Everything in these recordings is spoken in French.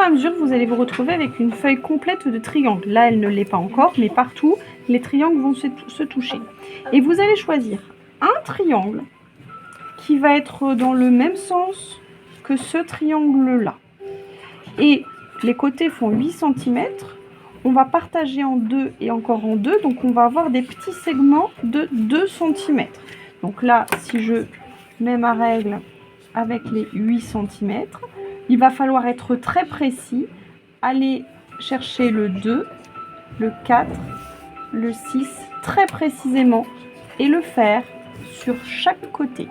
et à mesure, vous allez vous retrouver avec une feuille complète de triangles. Là, elle ne l'est pas encore, mais partout, les triangles vont se toucher. Et vous allez choisir un triangle qui va être dans le même sens que ce triangle-là. Et les côtés font 8 cm. On va partager en deux et encore en deux. Donc, on va avoir des petits segments de 2 cm. Donc là, si je mets ma règle avec les 8 cm, il va falloir être très précis. Aller chercher le 2, le 4, le 6 très précisément et le faire sur chaque côté.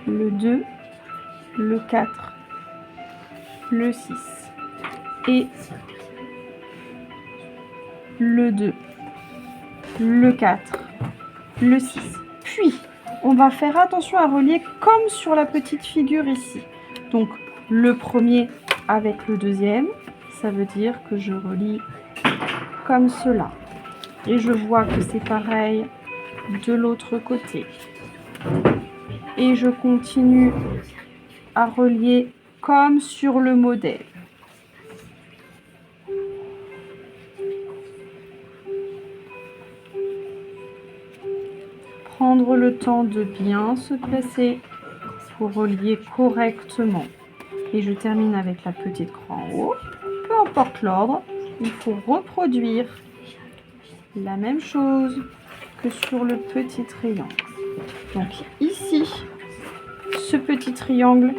Le 2, le 4, le 6 et le 2, le 4, le 6. Puis, on va faire attention à relier comme sur la petite figure ici. Donc, le premier avec le deuxième, ça veut dire que je relie comme cela. Et je vois que c'est pareil de l'autre côté. Et je continue à relier comme sur le modèle. Prendre le temps de bien se placer pour relier correctement. Et je termine avec la petite croix en haut. Peu importe l'ordre, il faut reproduire la même chose que sur le petit triangle. Donc ici, ce petit triangle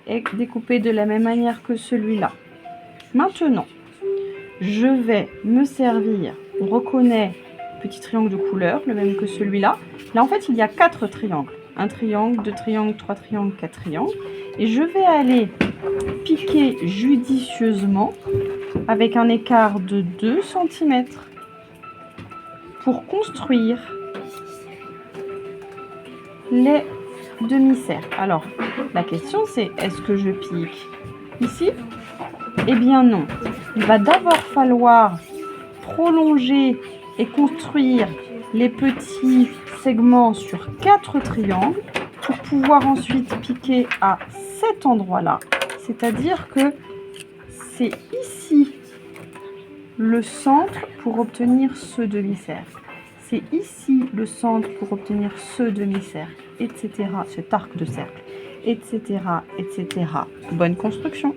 est découpé de la même manière que celui-là. Maintenant, je vais me servir, on reconnaît le petit triangle de couleur, le même que celui-là. Là, en fait, il y a 4 triangles. Un triangle, 2 triangles, 3 triangles, 4 triangles. Et je vais aller piquer judicieusement avec un écart de 2 cm pour construire les demi-cercles. Alors, la question c'est, est-ce que je pique ici? Eh bien non. Il va d'abord falloir prolonger et construire les petits segments sur 4 triangles pour pouvoir ensuite piquer à cet endroit-là. C'est-à-dire que c'est ici le centre pour obtenir ce demi-cercle. C'est ici le centre pour obtenir ce demi-cercle, etc. Cet arc de cercle, etc., etc. Bonne construction.